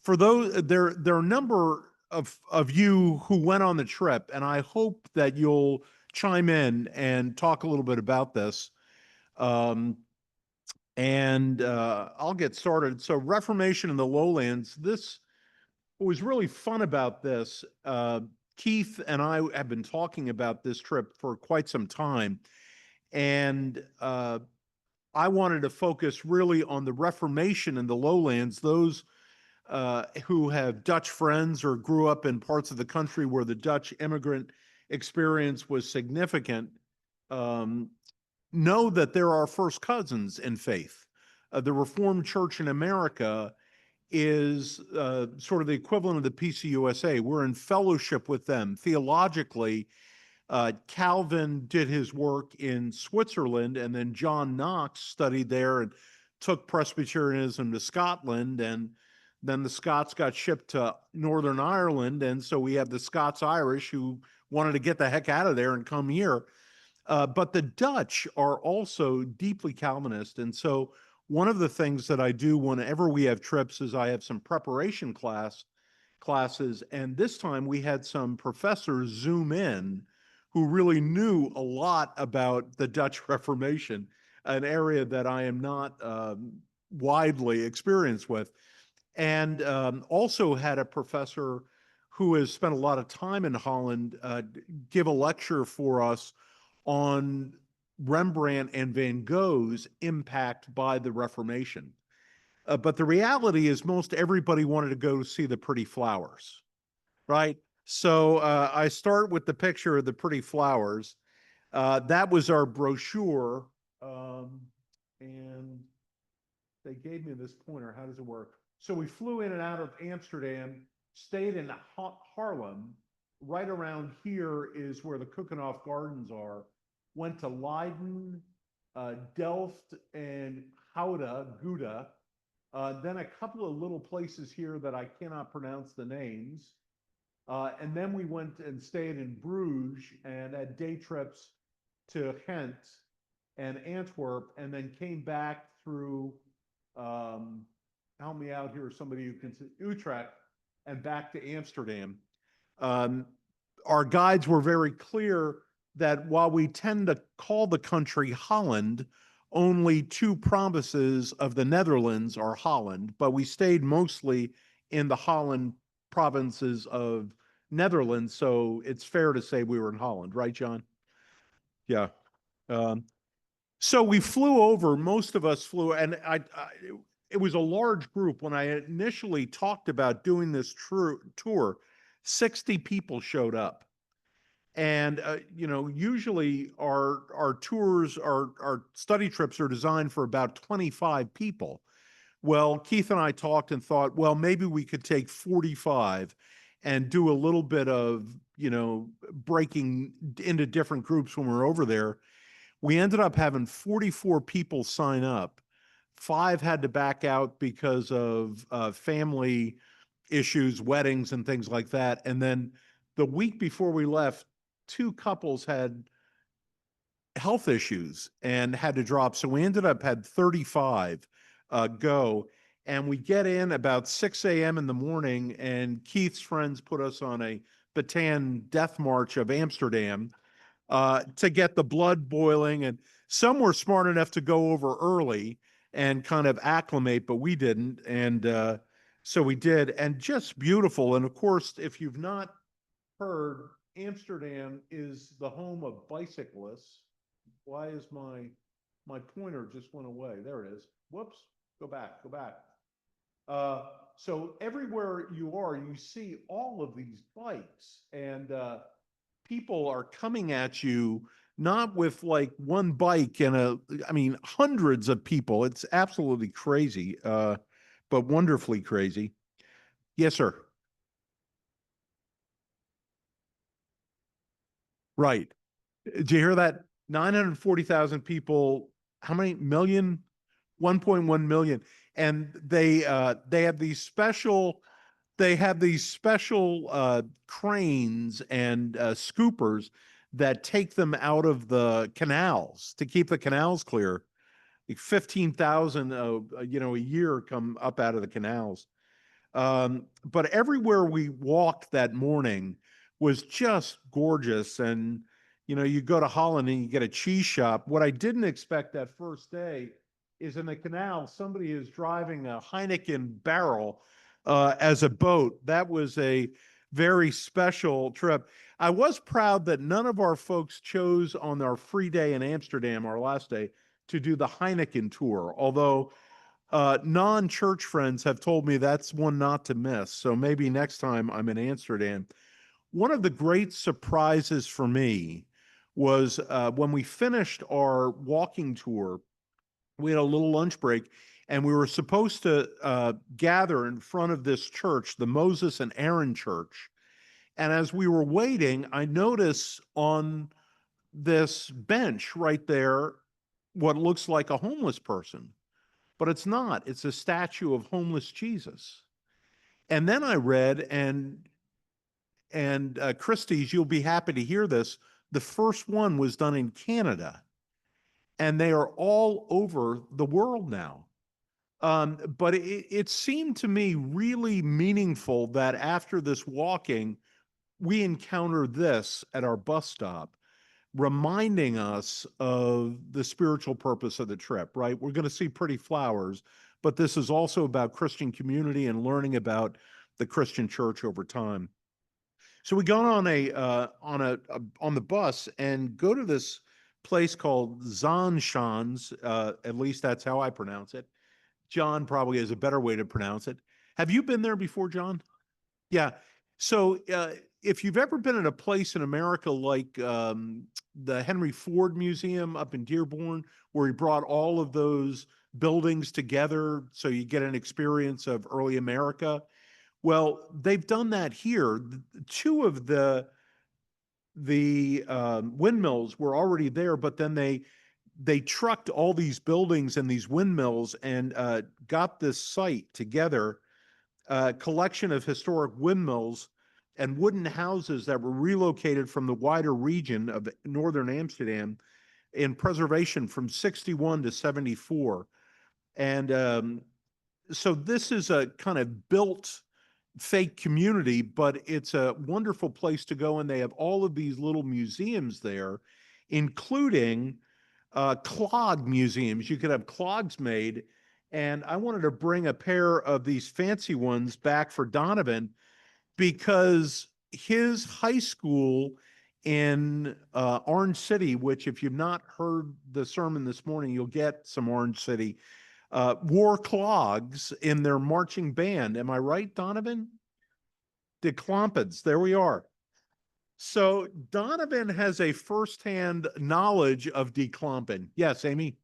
for those, there are a number of you who went on the trip, and I hope that you'll chime in and talk a little bit about this. Um, and I'll get started. So, Reformation in the Lowlands. This what was really fun about this. Keith and I have been talking about this trip for quite some time, and I wanted to focus really on the Reformation in the lowlands, those who have Dutch friends or grew up in parts of the country where the Dutch immigrant experience was significant, um, know that they're our first cousins in faith. The Reformed Church in America is sort of the equivalent of the PCUSA. We're in fellowship with them theologically. Calvin did his work in Switzerland, and then John Knox studied there and took Presbyterianism to Scotland, and then the Scots got shipped to Northern Ireland, and so we have the Scots-Irish who wanted to get the heck out of there and come here. But the Dutch are also deeply Calvinist, and so one of the things that I do whenever we have trips is I have some preparation classes, and this time we had some professors Zoom in who really knew a lot about the Dutch Reformation, an area that I am not widely experienced with, and also had a professor who has spent a lot of time in Holland give a lecture for us on Rembrandt and Van Gogh's impact by the Reformation. But the reality is most everybody wanted to go see the pretty flowers, right? So I start with the picture of the pretty flowers. That was our brochure. And they gave me this pointer. How does it work? So we flew in and out of Amsterdam, stayed in Haarlem. Right around here is where the Keukenhof Gardens are. Went to Leiden, Delft, and Gouda. Then a couple of little places here that I cannot pronounce the names. And then we went and stayed in Bruges and had day trips to Ghent and Antwerp, and then came back through, help me out here, somebody who can, Utrecht, and back to Amsterdam. Our guides were very clear that while we tend to call the country Holland, only two provinces of the Netherlands are Holland, but we stayed mostly in the Holland provinces of Netherlands, so it's fair to say we were in Holland, right, John? Yeah. So we flew over, most of us flew, and it was a large group. When I initially talked about doing this tour, 60 people showed up. And usually our tours, our study trips are designed for about 25 people. Well, Keith and I talked and thought, well, maybe we could take 45 and do a little bit of, breaking into different groups when we're over there. We ended up having 44 people sign up. 5 had to back out because of family issues, weddings, and things like that. And then the week before we left, 2 couples had health issues and had to drop. So we ended up had 35 go. And we get in about 6 a.m. in the morning, and Keith's friends put us on a Bataan death march of Amsterdam to get the blood boiling. And some were smart enough to go over early and kind of acclimate, but we didn't. And so we did, and just beautiful. And of course, if you've not heard, Amsterdam is the home of bicyclists. Why is my pointer just went away? There it is. Whoops. Go back. So everywhere you are, you see all of these bikes, and people are coming at you, not with like one bike and hundreds of people. It's absolutely crazy, but wonderfully crazy. Yes, sir. Right. Did you hear that? 940,000 people, how many million? 1.1 million. And they have these special cranes and scoopers that take them out of the canals to keep the canals clear. Like 15,000 a year come up out of the canals. But everywhere we walked that morning was just gorgeous. And, you go to Holland and you get a cheese shop. What I didn't expect that first day is in the canal, somebody is driving a Heineken barrel as a boat. That was a very special trip. I was proud that none of our folks chose on our free day in Amsterdam, our last day, to do the Heineken tour, although non-church friends have told me that's one not to miss. So maybe next time I'm in Amsterdam. One of the great surprises for me was when we finished our walking tour, we had a little lunch break, and we were supposed to gather in front of this church, the Moses and Aaron Church. And as we were waiting, I noticed on this bench right there what looks like a homeless person, but it's not. It's a statue of homeless Jesus. And then I read, and Christie's, you'll be happy to hear this. The first one was done in Canada, and they are all over the world now. But it seemed to me really meaningful that after this walking, we encountered this at our bus stop, reminding us of the spiritual purpose of the trip, right? We're going to see pretty flowers, but this is also about Christian community and learning about the Christian church over time. So we go on the bus and go to this place called Zahnschanz. At least that's how I pronounce it. John probably has a better way to pronounce it. Have you been there before, John? Yeah. So if you've ever been at a place in America like the Henry Ford Museum up in Dearborn, where he brought all of those buildings together so you get an experience of early America, well, they've done that here. Two of the windmills were already there, but then they trucked all these buildings and these windmills and got this site together, a collection of historic windmills and wooden houses that were relocated from the wider region of northern Amsterdam in preservation from 61 to 74. And so this is a kind of built fake community, but it's a wonderful place to go. And they have all of these little museums there, including clog museums. You could have clogs made. And I wanted to bring a pair of these fancy ones back for Donovan because his high school in Orange City, which if you've not heard the sermon this morning, you'll get some Orange City, wore clogs in their marching band. Am I right, Donovan? The Clompids. There we are. So Donovan has a firsthand knowledge of declomping. Yes, Amy?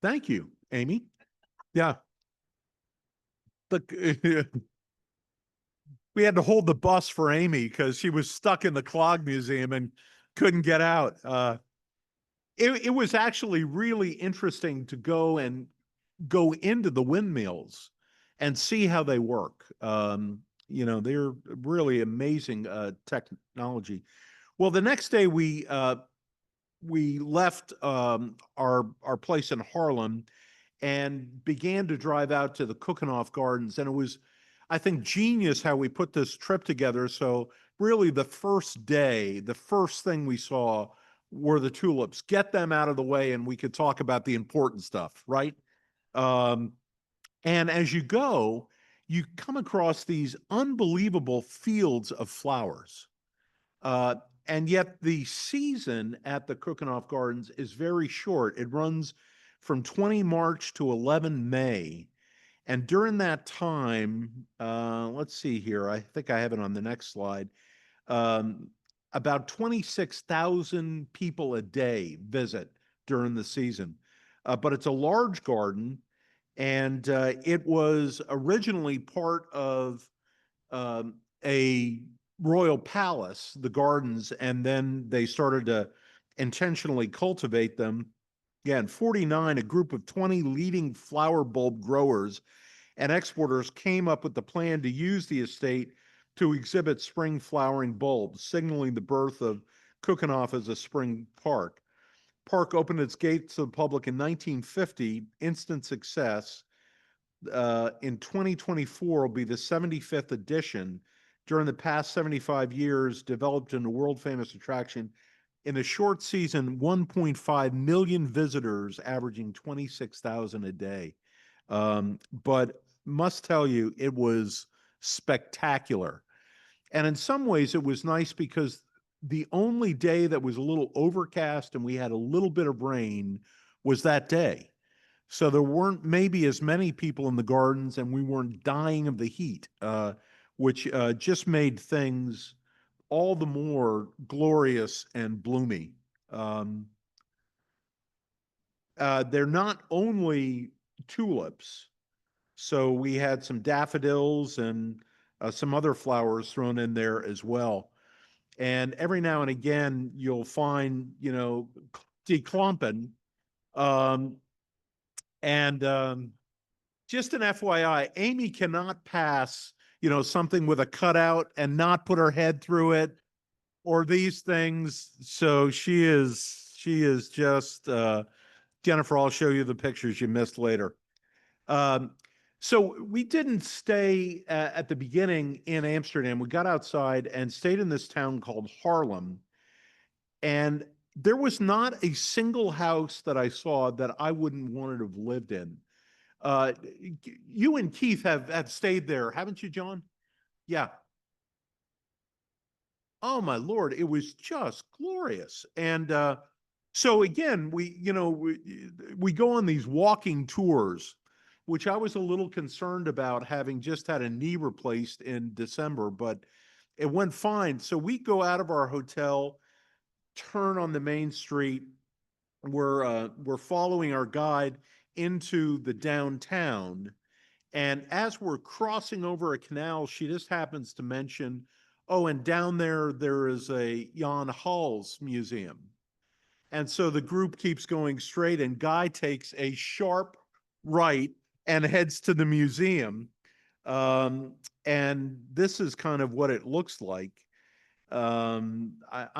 Thank you, Amy. Yeah. The, we had to hold the bus for Amy because she was stuck in the clog museum and couldn't get out. It was actually really interesting to go into the windmills and see how they work. They're really amazing technology. Well, the next day we left our place in Harlem and began to drive out to the Keukenhof Gardens. And it was, I think, genius how we put this trip together. So really the first day, the first thing we saw were the tulips. Get them out of the way and we could talk about the important stuff, right? Um, and as you go, you come across these unbelievable fields of flowers. Uh, and yet the season at the Keukenhof Gardens is very short. It runs from 20 March to 11 May. And during that time, let's see here, I think I have it on the next slide. Um, about 26,000 people a day visit during the season. But it's a large garden, and it was originally part of a royal palace, the gardens, and then they started to intentionally cultivate them. Yeah, in 49, a group of 20 leading flower bulb growers and exporters came up with the plan to use the estate to exhibit spring flowering bulbs, signaling the birth of Keukenhof as a spring park. Park opened its gates to the public in 1950, instant success. In 2024 will be the 75th edition. During the past 75 years, developed into a world famous attraction. In a short season, 1.5 million visitors, averaging 26,000 a day. But must tell you, it was spectacular. And in some ways, it was nice because the only day that was a little overcast and we had a little bit of rain was that day. So there weren't maybe as many people in the gardens, and we weren't dying of the heat, which just made things all the more glorious and bloomy. Um, they're not only tulips, so we had some daffodils and some other flowers thrown in there as well. And every now and again, you'll find, die Klompen. Um, and just an FYI, Amy cannot pass, something with a cutout and not put her head through it or these things. So she is just, Jennifer, I'll show you the pictures you missed later. Um, so we didn't stay at the beginning in Amsterdam. We got outside and stayed in this town called Haarlem. And there was not a single house that I saw that I wouldn't want to have lived in. Uh, you and Keith have stayed there, haven't you, John? Yeah. Oh my Lord, it was just glorious. And so again, we go on these walking tours, which I was a little concerned about, having just had a knee replaced in December, but it went fine. So we go out of our hotel, turn on the main street. We're following our guide into the downtown, and as we're crossing over a canal, she just happens to mention, oh, and down there is a Jan Hals museum. And so the group keeps going straight, and Guy takes a sharp right and heads to the museum. Um, and this is kind of what it looks like. I'm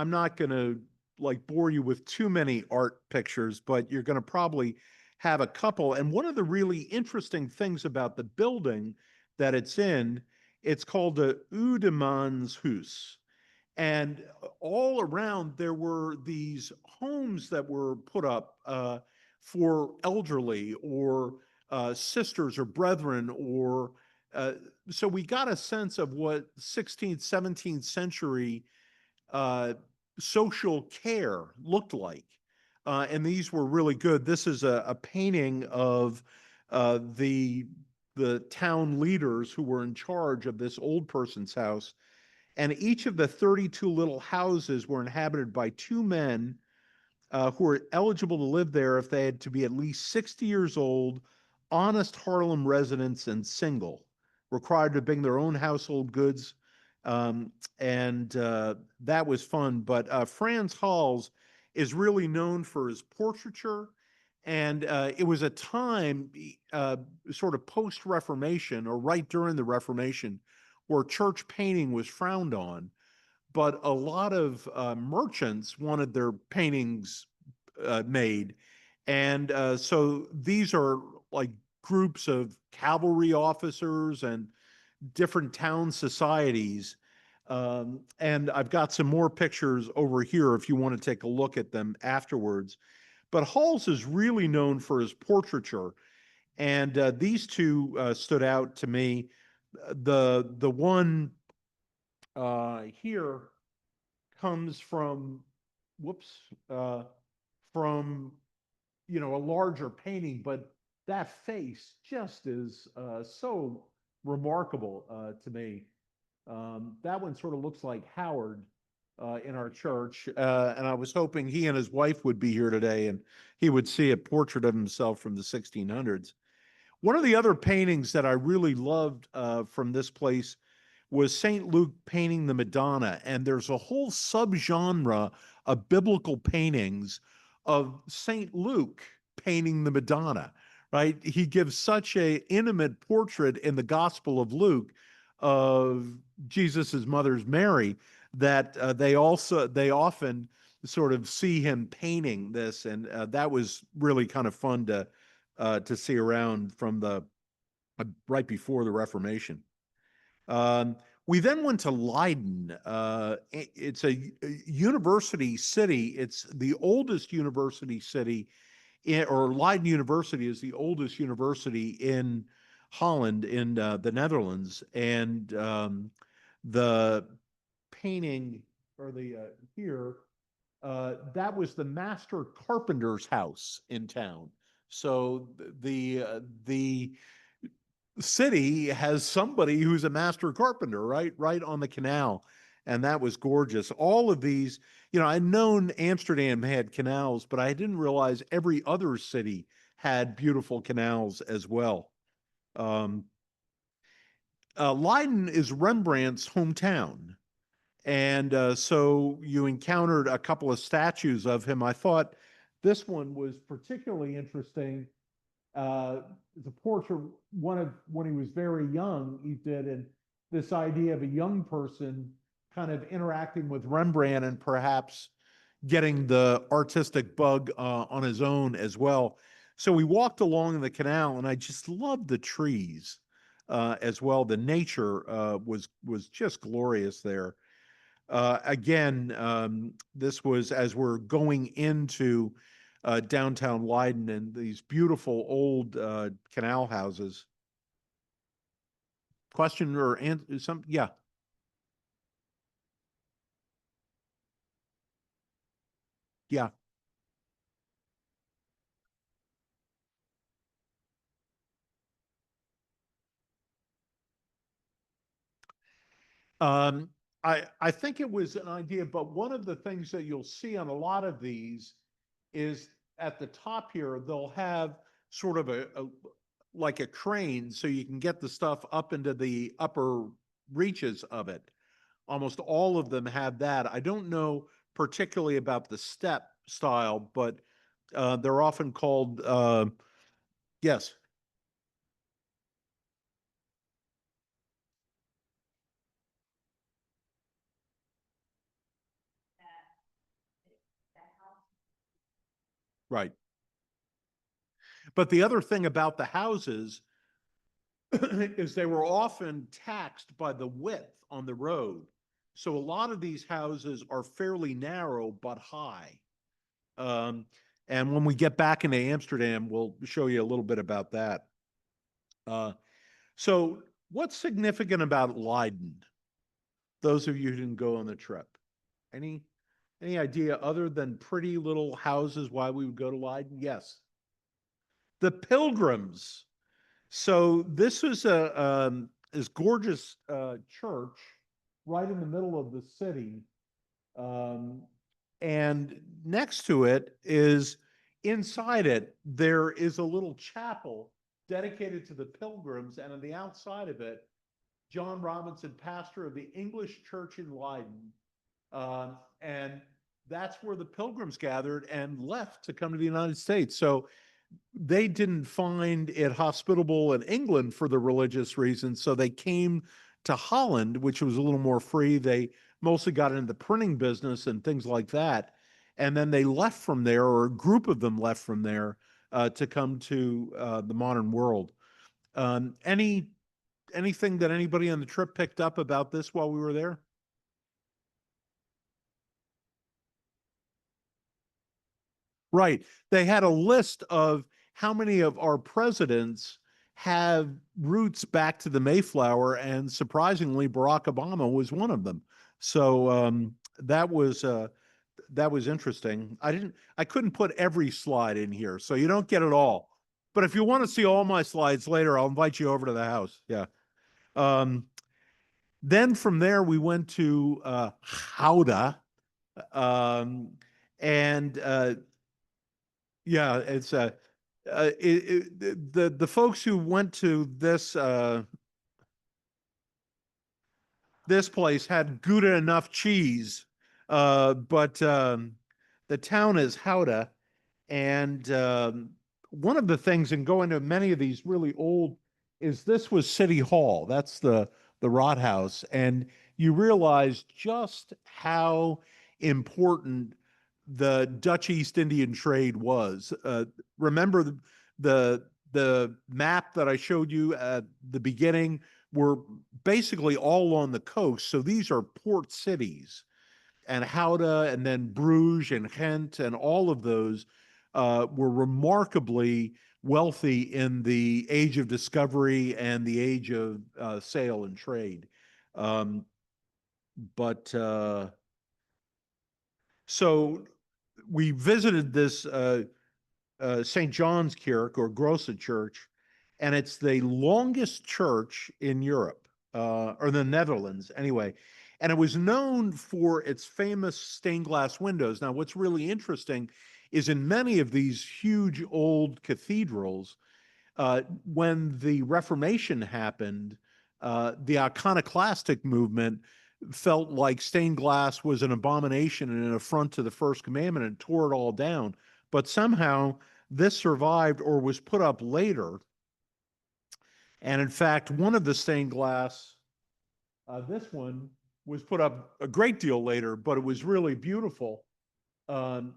not going to like bore you with too many art pictures, but you're going to probably have a couple. And one of the really interesting things about the building that it's in, it's called the Oudemanshuis. And all around there were these homes that were put up for elderly or sisters or brethren, or uh, so we got a sense of what 16th, 17th century uh, social care looked like. And these were really good. This is a painting of the town leaders who were in charge of this old person's house. And each of the 32 little houses were inhabited by two men who were eligible to live there if they had to be at least 60 years old, honest Harlem residents, and single, required to bring their own household goods. Um, and that was fun. But Franz Hals is really known for his portraiture. And it was a time, sort of post Reformation or right during the Reformation, where church painting was frowned on, but a lot of merchants wanted their paintings made. And so these are like groups of cavalry officers and different town societies. And I've got some more pictures over here if you want to take a look at them afterwards. But Halls is really known for his portraiture. And these two stood out to me. The one here comes from, whoops, from, a larger painting, but that face just is so remarkable to me. That one sort of looks like Howard in our church, and I was hoping he and his wife would be here today and he would see a portrait of himself from the 1600s. One of the other paintings that I really loved from this place was St. Luke painting the Madonna. And there's a whole subgenre of biblical paintings of St. Luke painting the Madonna. right? He gives such a intimate portrait in the Gospel of Luke of Jesus's mother's Mary that they often sort of see him painting this, and that was really kind of fun to see around from the right before the Reformation. We then went to Leiden. It's a university city. It's the oldest university city or Leiden University is the oldest university in Holland, in the Netherlands, and the painting or the here that was the master carpenter's house in town. So the city has somebody who's a master carpenter, right on the canal, and that was gorgeous. All of these, I'd known Amsterdam had canals, but I didn't realize every other city had beautiful canals as well. um, Leiden is Rembrandt's hometown, and so you encountered a couple of statues of him. I thought this one was particularly interesting. uh, the portrait, one of when he was very young, he did, and this idea of a young person kind of interacting with Rembrandt and perhaps getting the artistic bug on his own as well. So we walked along the canal, and I just loved the trees as well. The nature was just glorious there. Again, this was as we're going into downtown Leiden and these beautiful old canal houses. Question or some? Yeah. Yeah. Um, I think it was an idea, but one of the things that you'll see on a lot of these is at the top here, they'll have sort of like a crane so you can get the stuff up into the upper reaches of it. Almost all of them have that. I don't know particularly about the step style, but they're often called, yes, right. But the other thing about the houses is they were often taxed by the width on the road. So a lot of these houses are fairly narrow but high. Um, and when we get back into Amsterdam, we'll show you a little bit about that. Uh, so, what's significant about Leiden? Those of you who didn't go on the trip, any any idea other than pretty little houses why we would go to Leiden? Yes, the Pilgrims. So this was a this gorgeous church right in the middle of the city. Um, and next to it is inside it, there is a little chapel dedicated to the pilgrims. And on the outside of it, John Robinson, pastor of the English Church in Leiden. And that's where the pilgrims gathered and left to come to the United States. So they didn't find it hospitable in England for the religious reasons, so they came to Holland, which was a little more free. They mostly got into the printing business and things like that, and then they left from there, or a group of them left from there to come to the modern world. Anything that anybody on the trip picked up about this while we were there? Right. They had a list of how many of our presidents have roots back to the Mayflower, and surprisingly, Barack Obama was one of them. So that was interesting. I couldn't put every slide in here, so you don't get it all. But if you want to see all my slides later, I'll invite you over to the house. Yeah. Um, then from there, we went to Gouda, um, and yeah, it's the folks who went to this place had Gouda enough cheese, but the town is Gouda, and one of the things in going to many of these really old is this was City Hall. That's the Rathaus, and you realize just how important the Dutch East Indian trade was. Remember the map that I showed you at the beginning were basically all on the coast. So these are port cities, and Gouda and then Bruges and Ghent and all of those were remarkably wealthy in the age of discovery and the age of sale and trade. Um, but so we visited this St. John's Kirk or Grosse Church, and it's the longest church in Europe, or the Netherlands anyway. And it was known for its famous stained glass windows. Now, what's really interesting is in many of these huge old cathedrals, when the Reformation happened, the iconoclastic movement felt like stained glass was an abomination and an affront to the first commandment and tore it all down. But somehow this survived or was put up later. And in fact, one of the stained glass, this one was put up a great deal later, but it was really beautiful. Um,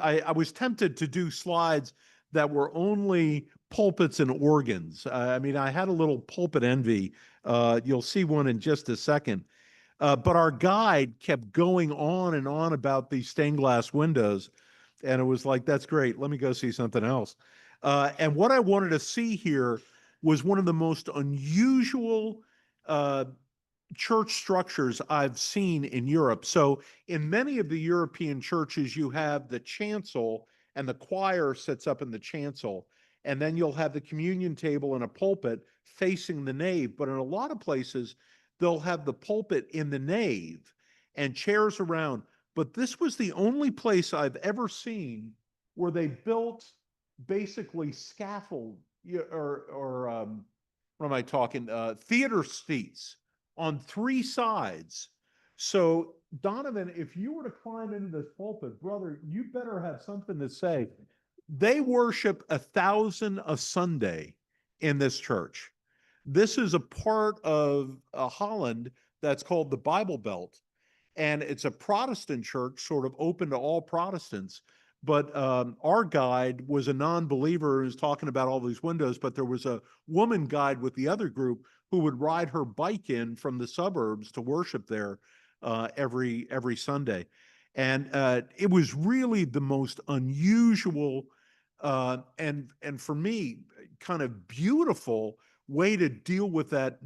I was tempted to do slides that were only pulpits and organs. I mean, I had a little pulpit envy. You'll see one in just a second. But our guide kept going on and on about these stained glass windows. And it was like, that's great. Let me go see something else. And what I wanted to see here was one of the most unusual uh, church structures I've seen in Europe. So in many of the European churches, you have the chancel and the choir sits up in the chancel. And then you'll have the communion table and a pulpit facing the nave. But in a lot of places, they'll have the pulpit in the nave and chairs around. But this was the only place I've ever seen where they built basically scaffold or what am I talking? Theater seats on three sides. So, Donovan, if you were to climb into this pulpit, brother, you better have something to say. They worship 1,000 a Sunday in this church. This is a part of Holland that's called the Bible Belt, and it's a Protestant church, sort of open to all Protestants. But our guide was a non-believer who was talking about all these windows, but there was a woman guide with the other group who would ride her bike in from the suburbs to worship there every Sunday. And it was really the most unusual and for me, kind of beautiful way to deal with that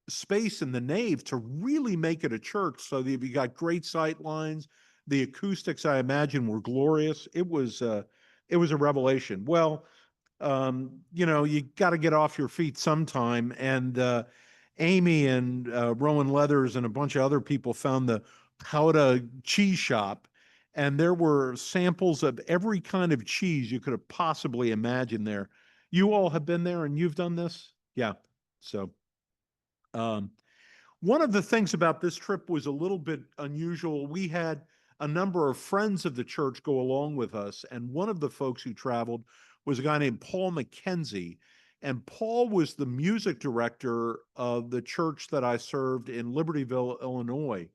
space in the nave to really make it a church. So that you got great sight lines. The acoustics, I imagine, were glorious. It was a revelation. Well, you got to get off your feet sometime. And Amy and Rowan Leathers and a bunch of other people found the Gouda cheese shop, and there were samples of every kind of cheese you could have possibly imagined there. You all have been there and you've done this? Yeah. So, um, one of the things about this trip was a little bit unusual. We had a number of friends of the church go along with us, and one of the folks who traveled was a guy named Paul McKenzie. And Paul was the music director of the church that I served in Libertyville, Illinois,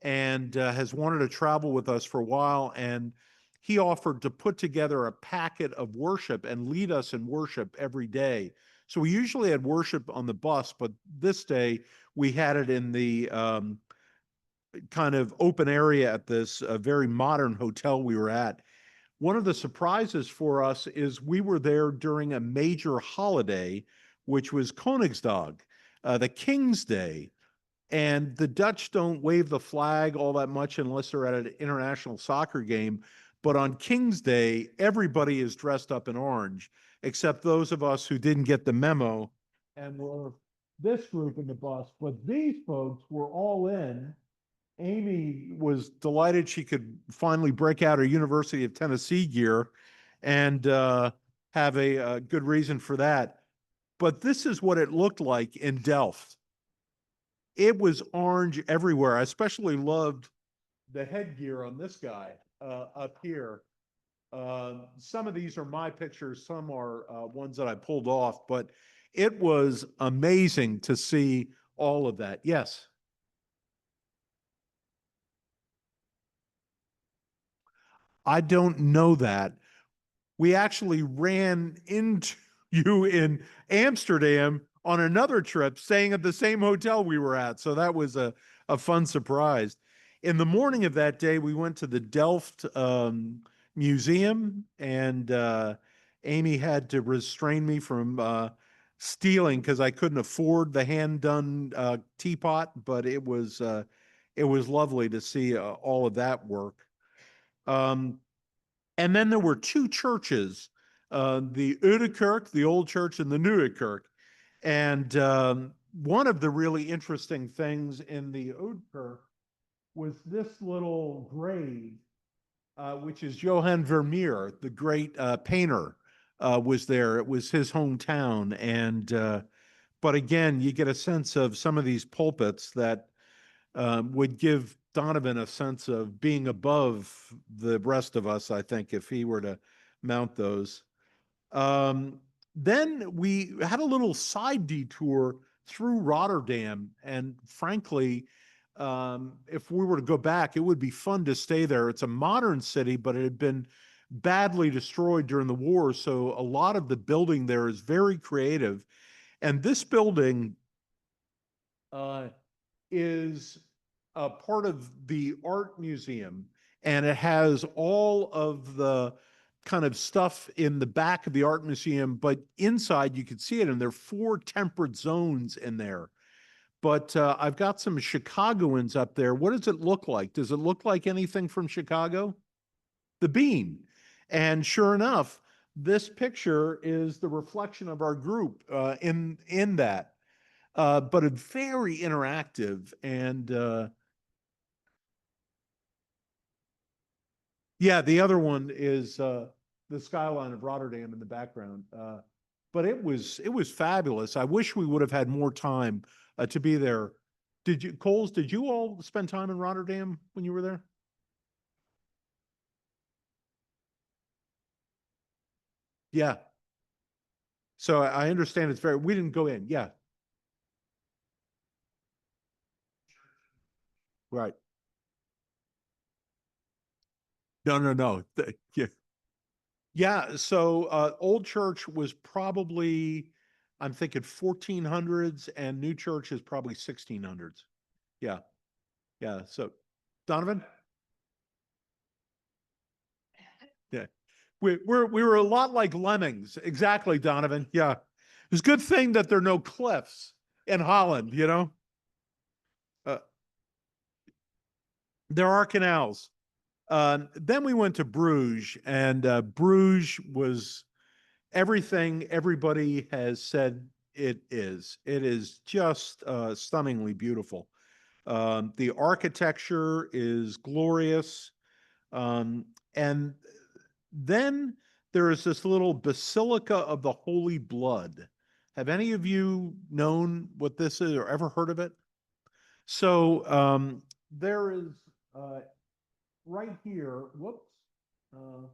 and has wanted to travel with us for a while. And he offered to put together a packet of worship and lead us in worship every day. So we usually had worship on the bus, but this day we had it in the kind of open area at this very modern hotel we were at. One of the surprises for us is we were there during a major holiday, which was Koningsdag, the King's Day. And the Dutch don't wave the flag all that much unless they're at an international soccer game. But on King's Day, everybody is dressed up in orange, except those of us who didn't get the memo and were this group in the bus. But these folks were all in. Amy was delighted she could finally break out her University of Tennessee gear and have a good reason for that. But this is what it looked like in Delft. It was orange everywhere. I especially loved the headgear on this guy up here. Some of these are my pictures, some are ones that I pulled off, but it was amazing to see all of that. Yes. I don't know that. We actually ran into you in Amsterdam on another trip, staying at the same hotel we were at. So that was a fun surprise. In the morning of that day, we went to the Delft Museum, and Amy had to restrain me from stealing because I couldn't afford the hand done teapot, but it was lovely to see all of that work. Um, and then there were two churches, the Oude Kerk, the old church, and the Nieuwe Kerk. And one of the really interesting things in the Oude Kerk was this little grave, which is Johann Vermeer, the great painter, was there. It was his hometown. And but again, you get a sense of some of these pulpits that would give Donovan a sense of being above the rest of us, I think, if he were to mount those. Then we had a little side detour through Rotterdam. And frankly, if we were to go back, it would be fun to stay there. It's a modern city, but it had been badly destroyed during the war. So a lot of the building there is very creative. And this building uh, is a part of the art museum, and it has all of the kind of stuff in the back of the art museum, but inside you can see it, and there are four temperate zones in there. But I've got some Chicagoans up there. What does it look like? Does it look like anything from Chicago? The bean. And sure enough, this picture is the reflection of our group in that. But a very interactive and yeah, the other one is the skyline of Rotterdam in the background. But it was fabulous. I wish we would have had more time to be there. Did you, Coles? Did you all spend time in Rotterdam when you were there? Yeah. So I understand it's very. We didn't go in. Yeah. Right. No. No. No. Yeah. Yeah. So Old Church was probably, I'm thinking 1400s, and New Church is probably 1600s. Yeah. Yeah. So Donovan? Yeah. We were a lot like lemmings. Exactly, Donovan. Yeah. It's a good thing that there are no cliffs in Holland, you know? Uh, there are canals. Then we went to Bruges, and Bruges was everything everybody has said it is. It is just stunningly beautiful. The architecture is glorious. Um, and then there is this little Basilica of the Holy Blood. Have any of you known what this is or ever heard of it? So there is right here, whoops, uh,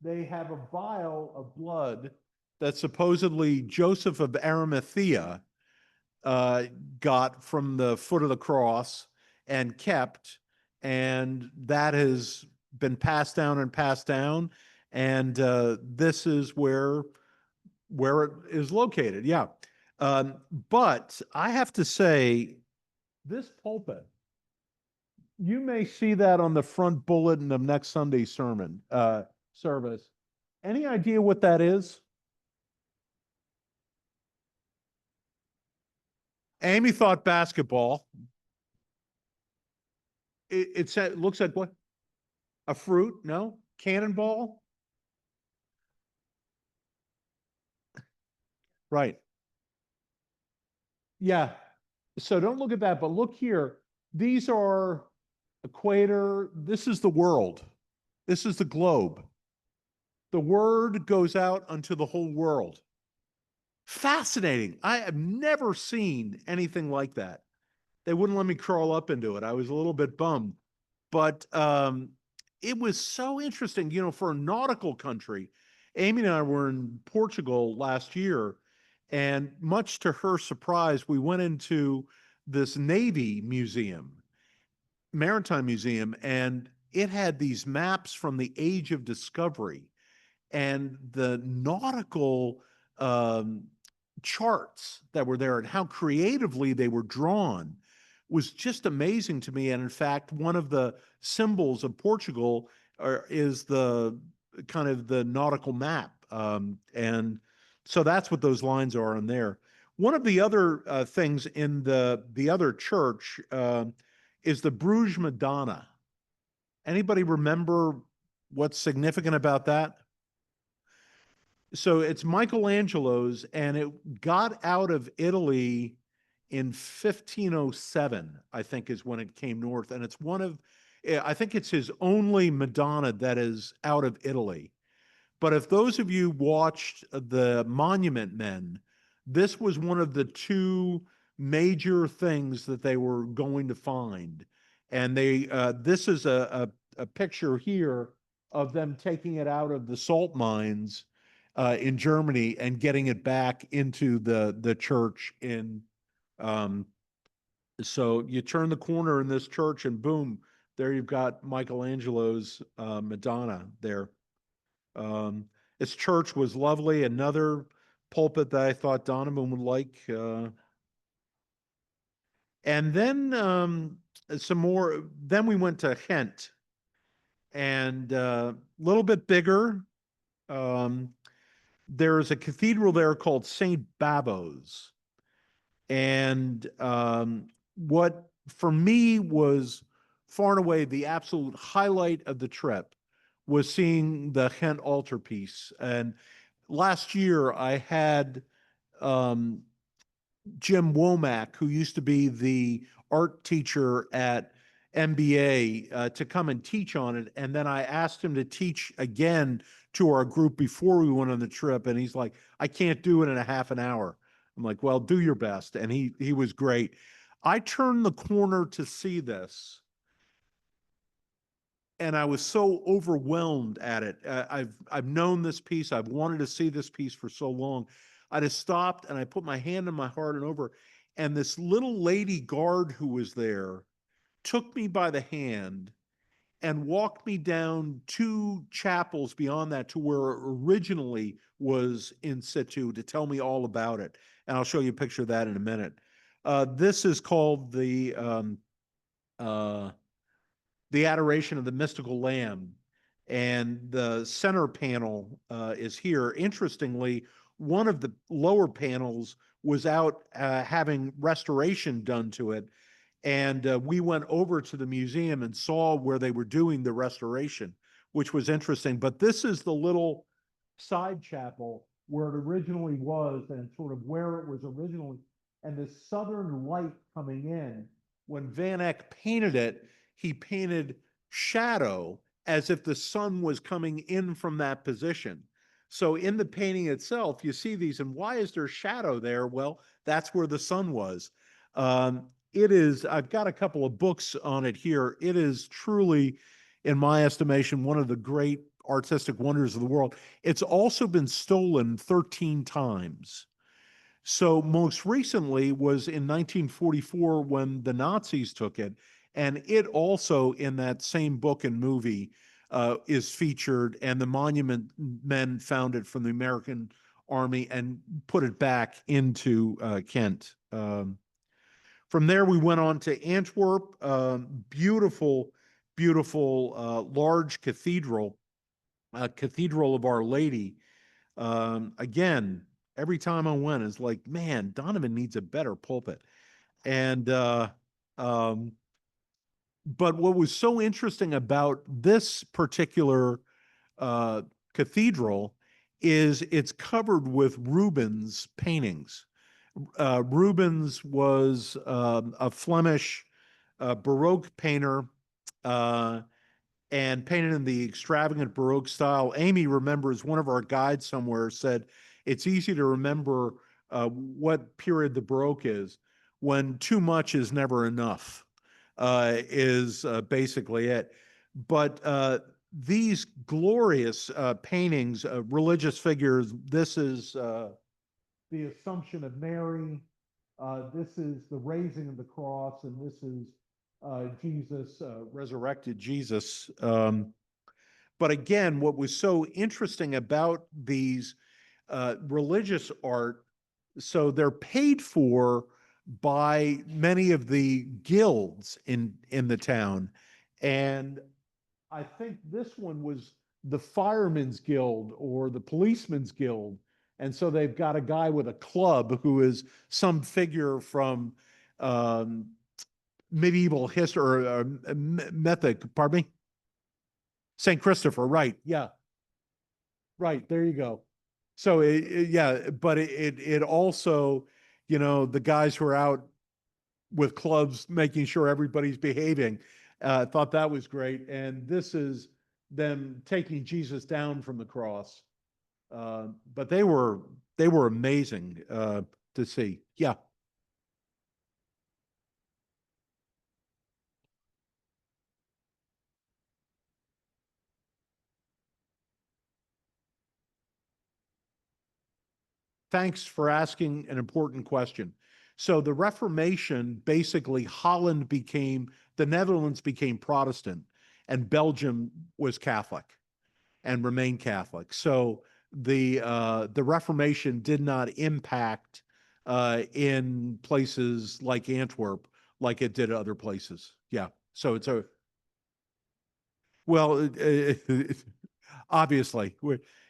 they have a vial of blood that supposedly Joseph of Arimathea uh, got from the foot of the cross and kept, and that has been passed down and passed down. And this is where it is located. Yeah, but I have to say, this pulpit. You may see that on the front bulletin of next Sunday's sermon service. Any idea what that is? Amy thought basketball. It looks like what? A fruit? No? Cannonball? Right. Yeah. So don't look at that, but look here. These are equator. This is the world. This is the globe. The word goes out unto the whole world. Fascinating. I have never seen anything like that. They wouldn't let me crawl up into it. I was a little bit bummed, but it was so interesting, for a nautical country. Amy and I were in Portugal last year, and much to her surprise, we went into this Navy museum, maritime museum, and it had these maps from the age of discovery and the nautical um, charts that were there and how creatively they were drawn was just amazing to me. And in fact, one of the symbols of Portugal is the kind of the nautical map. And so that's what those lines are on there. One of the other things in the other church is the Bruges Madonna. Anybody remember what's significant about that? So it's Michelangelo's, and it got out of Italy in 1507, I think is when it came north. And it's I think it's his only Madonna that is out of Italy. But if those of you watched the Monument Men, this was one of the two major things that they were going to find. And this is a picture here of them taking it out of the salt mines in Germany and getting it back into the church in. Um, so you turn the corner in this church, and boom, there you've got Michelangelo's Madonna there. Um, its church was lovely. Another pulpit that I thought Donovan would like. And then some more. Then we went to Ghent, and a little bit bigger. Um, there's a cathedral there called St. Babos. And what for me was far and away the absolute highlight of the trip was seeing the Ghent altarpiece. And last year I had um, Jim Womack, who used to be the art teacher at MBA, to come and teach on it. And then I asked him to teach again to our group before we went on the trip. And he's like, I can't do it in a half an hour. I'm like, well, do your best. And he was great. I turned the corner to see this, and I was so overwhelmed at it. I've known this piece. I've wanted to see this piece for so long. I just stopped and I put my hand on my heart and over, and this little lady guard who was there took me by the hand and walked me down two chapels beyond that to where it originally was in situ to tell me all about it. And I'll show you a picture of that in a minute. This is called uh, the Adoration of the Mystical Lamb. And the center panel is here. Interestingly, one of the lower panels was out having restoration done to it. And we went over to the museum and saw where they were doing the restoration, which was interesting. But this is the little side chapel where it originally was and sort of where it was originally. And the southern light coming in, when Van Eyck painted it, he painted shadow as if the sun was coming in from that position. So in the painting itself, you see these, and why is there shadow there? Well, that's where the sun was. I've got a couple of books on it here. It is truly, in my estimation, one of the great artistic wonders of the world. It's also been stolen 13 times. So most recently was in 1944 when the Nazis took it, and it also in that same book and movie is featured, and the Monument Men found it from the American Army and put it back into Kent. From there, we went on to Antwerp, beautiful, beautiful, large cathedral, Cathedral of Our Lady. Again, every time I went, it's like, man, Donovan needs a better pulpit. And um, but what was so interesting about this particular uh, cathedral is it's covered with Rubens paintings. Rubens was a Flemish Baroque painter uh, and painted in the extravagant Baroque style. Amy remembers one of our guides somewhere said it's easy to remember what period the Baroque is when too much is never enough, is basically it. But these glorious paintings, religious figures. This is the Assumption of Mary. This is the raising of the cross, and this is Jesus, resurrected Jesus. But again, what was so interesting about these religious art, so they're paid for by many of the guilds in the town, and I think this one was the Firemen's Guild or the Policeman's Guild. And so they've got a guy with a club who is some figure from um, medieval history or mythic, pardon me? St. Christopher, right. Yeah, right. There you go. So yeah, but it also, the guys who are out with clubs making sure everybody's behaving. Thought that was great. And this is them taking Jesus down from the cross. But they were amazing to see. Yeah. Thanks for asking an important question. So the Reformation, basically, the Netherlands became Protestant, and Belgium was Catholic and remained Catholic. So the Reformation did not impact in places like Antwerp like it did other places. Yeah. So it's a well, obviously,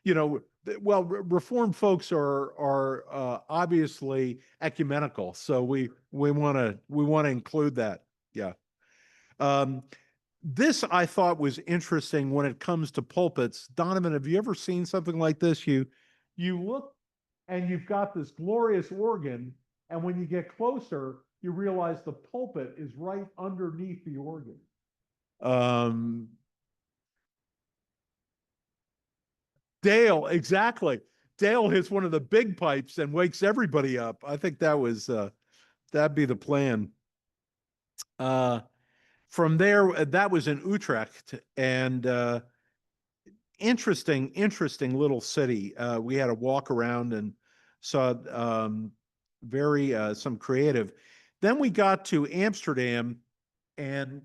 you know, well, Reformed folks are obviously ecumenical, so we want to include that. Yeah. Um, this I thought was interesting when it comes to pulpits. Donovan, have you ever seen something like this? You look and you've got this glorious organ, and when you get closer, you realize the pulpit is right underneath the organ. Um, Dale, exactly. Dale hits one of the big pipes and wakes everybody up. I think that'd be the plan. Uh, from there, that was in Utrecht, and interesting little city. We had a walk around and saw very some creative. Then we got to Amsterdam, and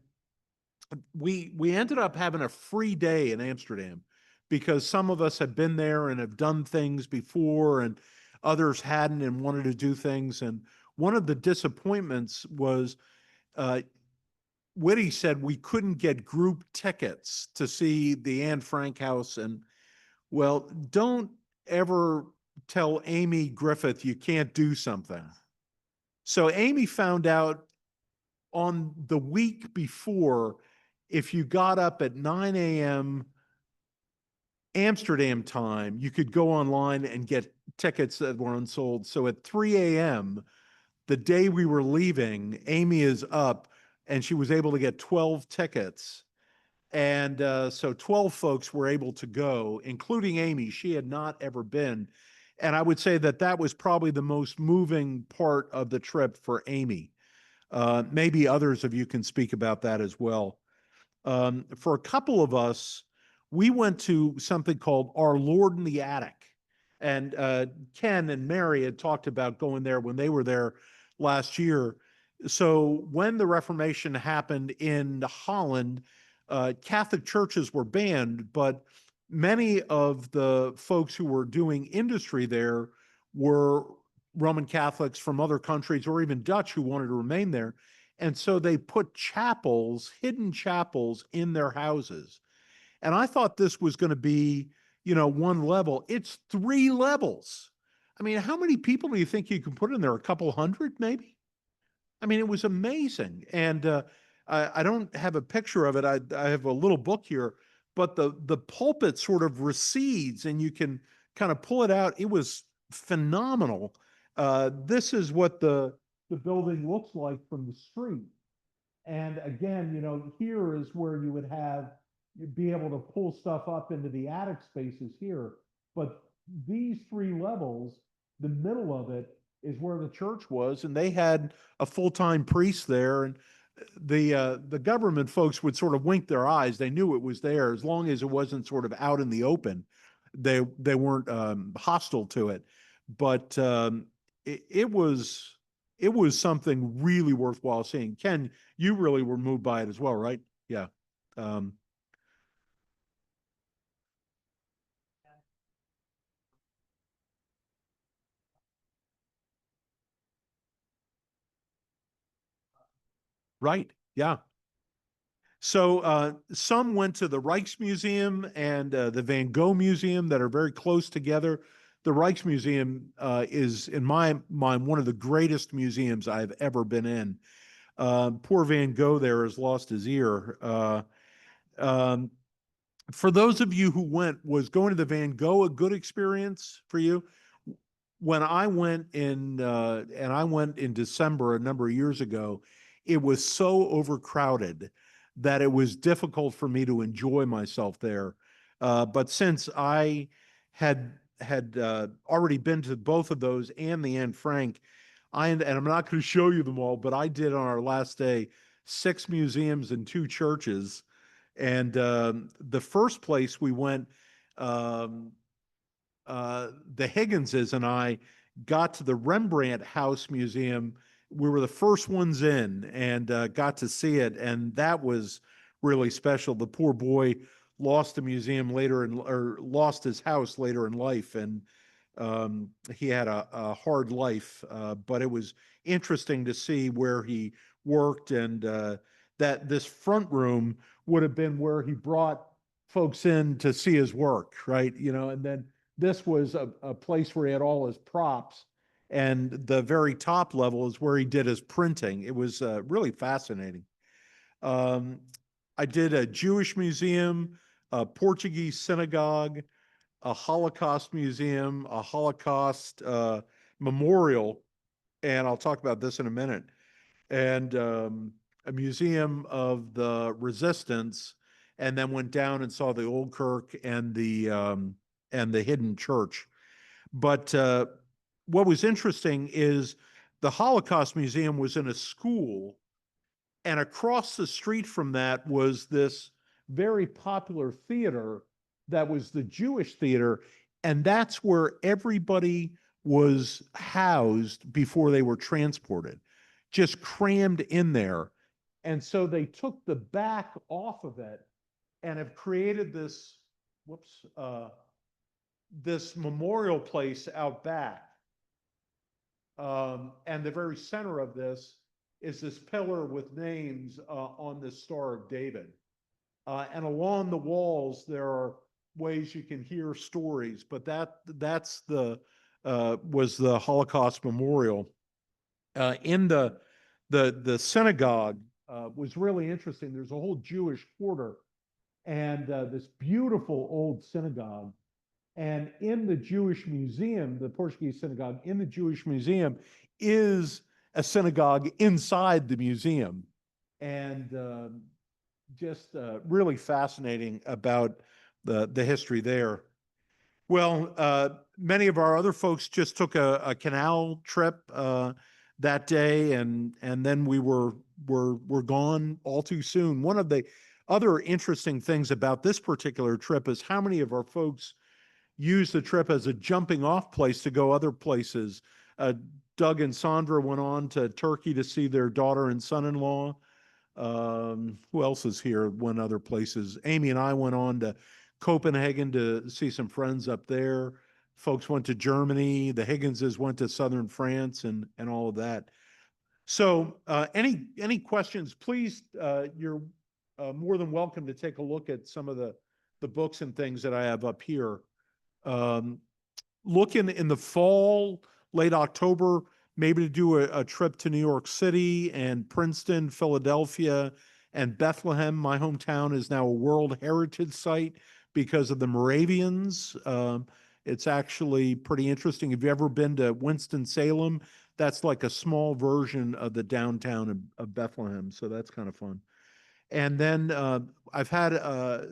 we ended up having a free day in Amsterdam because some of us had been there and have done things before, and others hadn't and wanted to do things. And one of the disappointments was uh, Whitty said we couldn't get group tickets to see the Anne Frank house. And well, don't ever tell Amy Griffith you can't do something. So Amy found out on the week before, if you got up at 9 a.m. Amsterdam time, you could go online and get tickets that were unsold. So at 3 a.m., the day we were leaving, Amy is up and she was able to get 12 tickets. And so 12 folks were able to go, including Amy. She had not ever been. And I would say that that was probably the most moving part of the trip for Amy. Maybe others of you can speak about that as well. For a couple of us, we went to something called Our Lord in the Attic. And Ken and Mary had talked about going there when they were there last year. So when the Reformation happened in Holland, Catholic churches were banned, but many of the folks who were doing industry there were Roman Catholics from other countries or even Dutch who wanted to remain there. And so they put chapels, hidden chapels in their houses. And I thought this was going to be, one level. It's 3 levels. I mean, how many people do you think you can put in there? A couple hundred, maybe? I mean, it was amazing. And I don't have a picture of it. I have a little book here, but the pulpit sort of recedes and you can kind of pull it out. It was phenomenal. This is what the building looks like from the street. And again, here is where you'd be able to pull stuff up into the attic spaces here. But these 3 levels, the middle of it is where the church was, and they had a full-time priest there. And the government folks would sort of wink their eyes. They knew it was there as long as it wasn't sort of out in the open. They weren't hostile to it, but it was something really worthwhile seeing. Ken, you really were moved by it as well, right? Yeah. Um, right. Yeah. So some went to the Rijksmuseum and the Van Gogh Museum that are very close together. The Rijksmuseum is, in my mind, one of the greatest museums I've ever been in. Poor Van Gogh there has lost his ear. Um, for those of you who went, was going to the Van Gogh a good experience for you? When I went in, and I went in December a number of years ago, it was so overcrowded that it was difficult for me to enjoy myself there. But since I had already been to both of those and the Anne Frank, and I'm not going to show you them all, but I did on our last day 6 museums and 2 churches. And the first place we went, um, the Higginses and I got to the Rembrandt House Museum. We were the first ones in and got to see it, and that was really special. The poor boy lost the museum later in, or lost his house later in life, and he had a hard life. But it was interesting to see where he worked, and that this front room would have been where he brought folks in to see his work, right? You know, and then this was a place where he had all his props, and the very top level is where he did his printing. It was really fascinating. Um, I did a Jewish museum, a Portuguese synagogue, a Holocaust museum, a Holocaust memorial, and I'll talk about this in a minute, and a museum of the resistance, and then went down and saw the old kirk and the hidden church. But what was interesting is the Holocaust Museum was in a school, and across the street from that was this very popular theater that was the Jewish theater, and that's where everybody was housed before they were transported, just crammed in there. And so they took the back off of it and have created this, whoops, this memorial place out back. And the very center of this is this pillar with names on the Star of David. And along the walls, there are ways you can hear stories, but that's the was the Holocaust Memorial. In the synagogue was really interesting. There's a whole Jewish quarter and this beautiful old synagogue. And in the Jewish Museum, the Portuguese synagogue in the Jewish Museum is a synagogue inside the museum. And just really fascinating about the history there. Well, many of our other folks just took a canal trip that day, and then we were gone all too soon. One of the other interesting things about this particular trip is how many of our folks use the trip as a jumping off place to go other places. Doug and Sandra went on to Turkey to see their daughter and son-in-law. Who else is here? Went other places. Amy and I went on to Copenhagen to see some friends up there. Folks went to Germany. The Higginses went to southern France and all of that. So, any questions? Please, you're more than welcome to take a look at some of the books and things that I have up here. Um, Look in the fall, late October, maybe to do a trip to New York City and Princeton, Philadelphia, and Bethlehem. My hometown is now a World Heritage Site because of the Moravians. It's actually pretty interesting. Have you ever been to Winston-Salem? That's like a small version of the downtown of Bethlehem. So that's kind of fun. And then I've had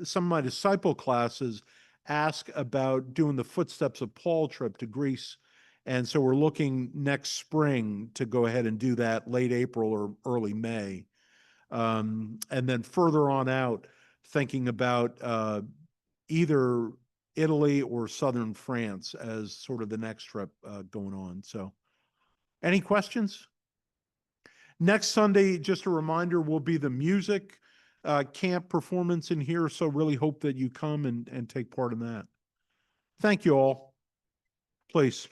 some of my disciple classes ask about doing the Footsteps of Paul trip to Greece. And so we're looking next spring to go ahead and do that late April or early May. And then further on out, thinking about either Italy or southern France as sort of the next trip going on. So, any questions? Next Sunday, just a reminder, will be the music camp performance in here. So, really hope that you come and take part in that. Thank you all. Please.